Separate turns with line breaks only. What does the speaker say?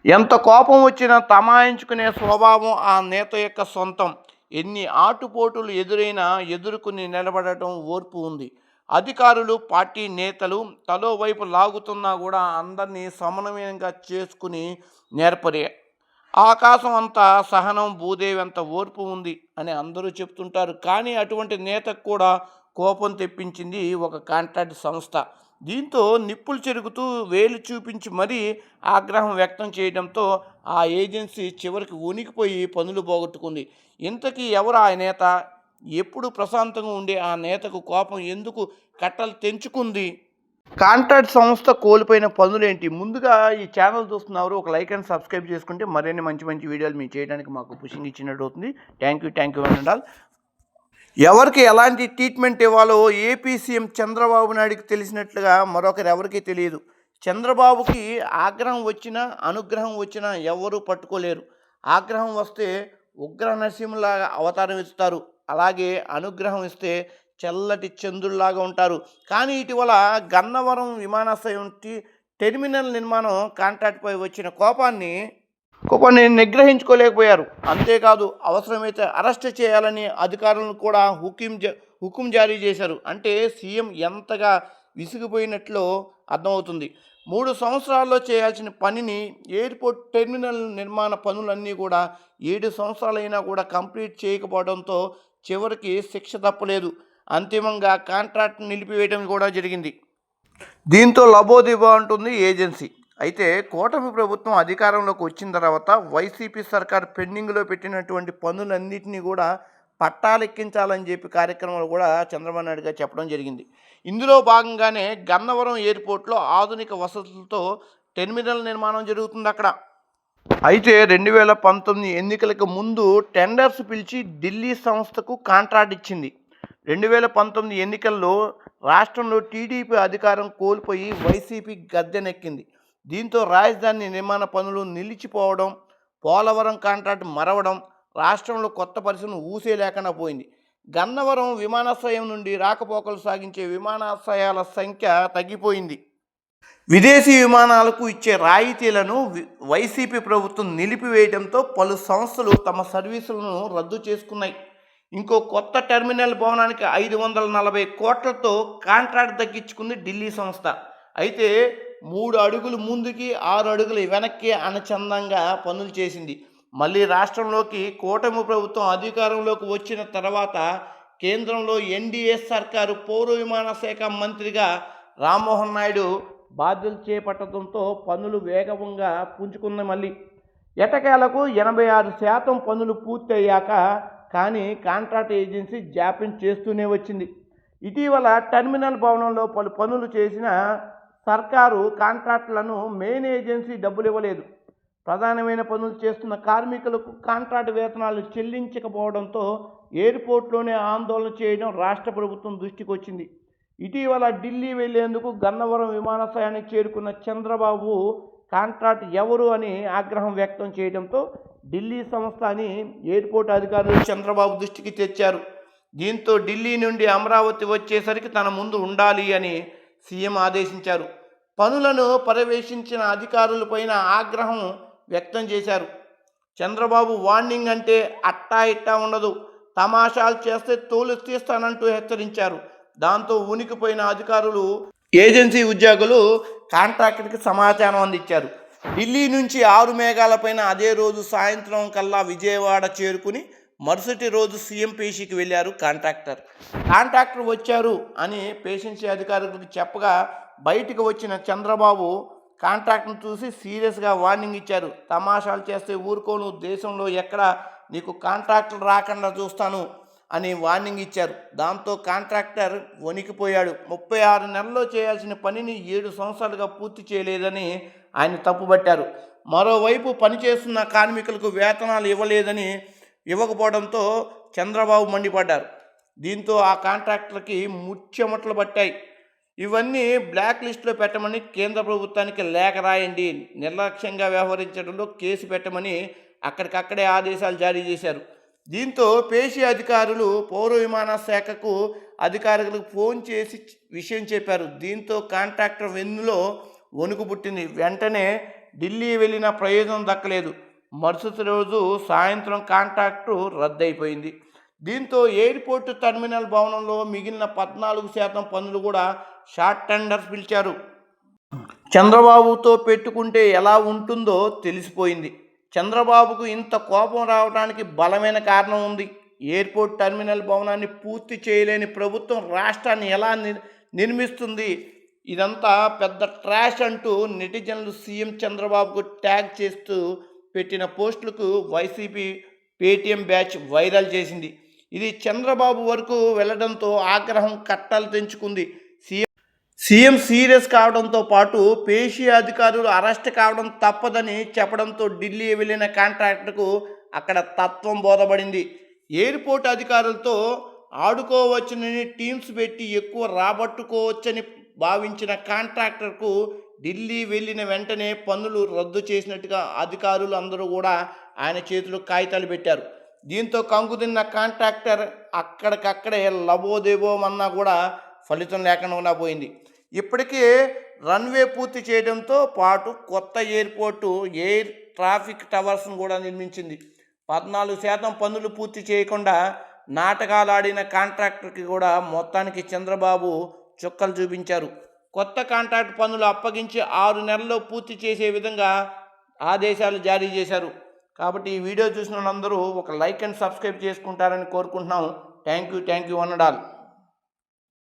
ఎంత కోపం వచ్చినా తమాయించుకునే స్వభావం ఆ నేత యొక్క సొంతం. ఎన్ని ఆటుపోటులు ఎదురైనా ఎదుర్కొని నిలబడటం ఓర్పు ఉంది. అధికారులు, పార్టీ నేతలు తలో వైపు లాగుతున్నా కూడా అందరినీ సమన్వయంగా చేసుకుని నేర్పరే. ఆకాశం అంత సహనం, భూదేవి అంత ఓర్పు ఉంది అని అందరూ చెప్తుంటారు. కానీ అటువంటి నేతకు కూడా కోపం తెప్పించింది ఒక కాంట్రాక్ట్ సంస్థ. దీంతో నిప్పులు చెరుగుతూ వేలు చూపించి మరీ ఆగ్రహం వ్యక్తం చేయడంతో ఆ ఏజెన్సీ చివరికి ఉనికిపోయి పనులు పోగొట్టుకుంది. ఇంతకీ ఎవరు ఆ నేత? ఎప్పుడు ప్రశాంతంగా ఉండే ఆ నేతకు కోపం ఎందుకు కట్టలు తెంచుకుంది? కాంట్రాక్ట్ సంస్థ కోల్పోయిన పనులేంటి? ముందుగా ఈ ఛానల్ చూస్తున్నారు ఒక లైక్ అండ్ సబ్స్క్రైబ్ చేసుకుంటే మరిన్ని మంచి మంచి వీడియోలు మీరు చేయడానికి మాకు పుషింగ్ ఇచ్చినట్టు అవుతుంది. థ్యాంక్ యూ అండ్ ఎవరికి ఎలాంటి ట్రీట్మెంట్ ఇవ్వాలో ఏపీ సీఎం చంద్రబాబు నాయుడికి తెలిసినట్లుగా మరొకరు ఎవరికీ తెలియదు. చంద్రబాబుకి ఆగ్రహం వచ్చినా అనుగ్రహం వచ్చినా ఎవరూ పట్టుకోలేరు. ఆగ్రహం వస్తే ఉగ్ర నరసింహలాగా అవతారం ఇస్తారు, అలాగే అనుగ్రహం ఇస్తే చల్లటి చంద్రుల్లాగా ఉంటారు. కానీ ఇటీవల గన్నవరం విమానాశ్రయం టెర్మినల్ నిర్మాణం కాంట్రాక్ట్పై వచ్చిన కోపాన్ని నిగ్రహించుకోలేకపోయారు. అంతేకాదు అవసరమైతే అరెస్ట్ చేయాలని అధికారులను కూడా హుకుం జారీ చేశారు. అంటే సీఎం ఎంతగా విసిగిపోయినట్లో అర్థమవుతుంది. 3 సంవత్సరాల్లో చేయాల్సిన పనిని ఎయిర్పోర్ట్ టెర్మినల్ నిర్మాణ పనులన్నీ కూడా 7 సంవత్సరాలైనా కూడా కంప్లీట్ చేయకపోవడంతో చివరికి శిక్ష తప్పలేదు. అంతిమంగా కాంట్రాక్ట్ నిలిపివేయడం కూడా జరిగింది. దీంతో లబోదిబో అంటుంది ఏజెన్సీ. అయితే కూటమి ప్రభుత్వం అధికారంలోకి వచ్చిన తర్వాత వైసీపీ సర్కార్ పెండింగ్లో పెట్టినటువంటి పనులన్నింటినీ కూడా పట్టాలెక్కించాలని చెప్పి కార్యక్రమాలు కూడా చంద్రబాబు నాయుడు గారు చెప్పడం జరిగింది. ఇందులో భాగంగానే గన్నవరం ఎయిర్పోర్ట్లో ఆధునిక వసతులతో టెర్మినల్ నిర్మాణం జరుగుతుంది అక్కడ. అయితే 2019 ఎన్నికలకు ముందు టెండర్స్ పిలిచి ఢిల్లీ సంస్థకు కాంట్రాక్ట్ ఇచ్చింది. 2019 ఎన్నికల్లో రాష్ట్రంలో టీడీపీ అధికారం కోల్పోయి వైసీపీ గద్దెనెక్కింది. దీంతో రాజధాని నిర్మాణ పనులు నిలిచిపోవడం, పోలవరం కాంట్రాక్ట్ మరవడం, రాష్ట్రంలో కొత్త పరిశ్రమలు ఊసే లేకుండా పోయింది. గన్నవరం విమానాశ్రయం నుండి రాకపోకలు సాగించే విమానాశ్రయాల సంఖ్య తగ్గిపోయింది. విదేశీ విమానాలకు ఇచ్చే రాయితీలను వైసీపీ ప్రభుత్వం నిలిపివేయడంతో పలు సంస్థలు తమ సర్వీసులను రద్దు చేసుకున్నాయి. ఇంకో కొత్త టెర్మినల్ భవనానికి 540 కోట్లతో కాంట్రాక్ట్ దక్కించుకుంది ఢిల్లీ సంస్థ. అయితే 3 అడుగులు ముందుకి 6 అడుగులు వెనక్కి అనచందంగా పనులు చేసింది. మళ్ళీ రాష్ట్రంలోకి కూటమి ప్రభుత్వం అధికారంలోకి వచ్చిన తర్వాత కేంద్రంలో ఎన్డీఏ సర్కారు పౌర విమాన శాఖ మంత్రిగా రామ్మోహన్ నాయుడు బాధ్యతలు చేపట్టడంతో పనులు వేగంగా పుంజుకుంది. మళ్ళీ ఎటకేలకు 86% పనులు పూర్తయ్యాక కానీ కాంట్రాక్ట్ ఏజెన్సీ జాప్యం చేస్తూనే వచ్చింది. ఇటీవల టెర్మినల్ భవనంలో పలు పనులు చేసిన సర్కారు కాంట్రాక్టులను మెయిన్ ఏజెన్సీ డబ్బులు ఇవ్వలేదు. ప్రధానమైన పనులు చేస్తున్న కార్మికులకు కాంట్రాక్ట్ వేతనాలు చెల్లించకపోవడంతో ఎయిర్పోర్ట్లోనే ఆందోళన చేయడం రాష్ట్ర ప్రభుత్వం దృష్టికి వచ్చింది. ఇటీవల ఢిల్లీ వెళ్లేందుకు గన్నవరం విమానాశ్రయానికి చేరుకున్న చంద్రబాబు కాంట్రాక్ట్ ఎవరు అని ఆగ్రహం వ్యక్తం చేయడంతో ఢిల్లీ సంస్థ అని ఎయిర్పోర్ట్ అధికారులు చంద్రబాబు దృష్టికి తెచ్చారు. దీంతో ఢిల్లీ నుండి అమరావతి వచ్చేసరికి తన ముందు ఉండాలి అని సీఎం ఆదేశించారు. పనులను పర్యవేక్షించిన అధికారులపైన ఆగ్రహం వ్యక్తం చేశారు. చంద్రబాబు వార్నింగ్ అంటే అట్టా ఇట్టా ఉండదు, తమాషాలు చేస్తే తోలు తీస్తానంటూ హెచ్చరించారు. దాంతో ఉనికిపోయిన అధికారులు, ఏజెన్సీ ఉద్యోగులు కాంట్రాక్టర్కి సమాచారం అందించారు. ఢిల్లీ నుంచి 6 మేఘాలపైన అదే రోజు సాయంత్రం కల్లా విజయవాడ చేరుకుని మరుసటి రోజు సీఎం పేషీకి వెళ్ళారు కాంట్రాక్టర్ వచ్చారు అని పేషెన్సీ అధికారులకు చెప్పగా బయటికి వచ్చిన చంద్రబాబు కాంట్రాక్ట్ను చూసి సీరియస్గా వార్నింగ్ ఇచ్చారు. తమాషాలు చేస్తే ఊరుకోను, దేశంలో ఎక్కడ నీకు కాంట్రాక్టులు రాకుండా చూస్తాను అని వార్నింగ్ ఇచ్చారు. దాంతో కాంట్రాక్టర్ వణికిపోయాడు. 36 నెలల్లో చేయాల్సిన పనిని 7 సంవత్సరాలుగా పూర్తి చేయలేదని ఆయన తప్పుబట్టారు. మరోవైపు పనిచేస్తున్న కార్మికులకు వేతనాలు ఇవ్వకపోవడంతో చంద్రబాబు మండిపడ్డారు. దీంతో ఆ కాంట్రాక్టర్కి ముచ్చెమటలు పట్టాయి. ఇవన్నీ బ్లాక్ లిస్టులో పెట్టమని కేంద్ర ప్రభుత్వానికి లేఖ రాయండి, నిర్లక్ష్యంగా వ్యవహరించడంలో కేసు పెట్టమని అక్కడికక్కడే ఆదేశాలు జారీ చేశారు. దీంతో పేషీ అధికారులు పౌర విమాన శాఖకు అధికారులకు ఫోన్ చేసి విషయం చెప్పారు. దీంతో కాంట్రాక్టర్ వెన్నులో వణుకు పుట్టింది. వెంటనే ఢిల్లీ వెళ్ళిన ప్రయోజనం దక్కలేదు. మరుసటి రోజు సాయంత్రం కాంట్రాక్టు రద్దయిపోయింది. దీంతో ఎయిర్పోర్టు టెర్మినల్ భవనంలో మిగిలిన 14% పనులు కూడా షార్ట్ టెండర్స్ పిలిచారు. చంద్రబాబుతో పెట్టుకుంటే ఎలా ఉంటుందో తెలిసిపోయింది. చంద్రబాబుకు ఇంత కోపం రావడానికి బలమైన కారణం ఉంది. ఎయిర్పోర్ట్ టెర్మినల్ భవనాన్ని పూర్తి చేయలేని ప్రభుత్వం రాష్ట్రాన్ని ఎలా నిర్మిస్తుంది? ఇదంతా పెద్ద ట్రాష్ అంటూ నెటిజన్లు సీఎం చంద్రబాబుకు ట్యాగ్ చేస్తూ పెట్టిన పోస్టులకు వైసీపీ పేటీఎం బ్యాచ్ వైరల్ చేసింది. ఇది చంద్రబాబు వరకు వెళ్లడంతో ఆగ్రహం కట్టలు తెంచుకుంది. సీఎం సీరియస్ కావడంతో పాటు పేషీ అధికారులు అరెస్ట్ కావడం తప్పదని చెప్పడంతో ఢిల్లీ వెళ్ళిన కాంట్రాక్టర్కు అక్కడ తత్వం బోధపడింది. ఎయిర్పోర్ట్ అధికారులతో ఆడుకోవచ్చునని టీమ్స్ పెట్టి ఎక్కువ రాబట్టుకోవచ్చని భావించిన కాంట్రాక్టర్కు ఢిల్లీ వెళ్ళిన వెంటనే పనులు రద్దు చేసినట్టుగా అధికారులు అందరూ కూడా ఆయన చేతిలో కాగితాలు పెట్టారు. దీంతో కంగుతిన్న కాంట్రాక్టర్ అక్కడికక్కడే లబోదేబోమన్నా కూడా ఫలితం లేకుండా పోయింది. ఇప్పటికే రన్వే పూర్తి చేయడంతో పాటు కొత్త ఎయిర్పోర్టు ఎయిర్ ట్రాఫిక్ టవర్స్ను కూడా నిర్మించింది. 14% పనులు పూర్తి చేయకుండా నాటకాలాడిన కాంట్రాక్టర్కి కూడా మొత్తానికి చంద్రబాబు చుక్కలు చూపించారు. కొత్త కాంట్రాక్ట్ పనులు అప్పగించి 6 నెలల్లో పూర్తి చేసే విధంగా ఆదేశాలు జారీ చేశారు. కాబట్టి ఈ వీడియో చూసిన వాళ్ళందరూ ఒక లైక్ అండ్ సబ్స్క్రైబ్ చేసుకుంటారని కోరుకుంటున్నాం. Thank you one and all.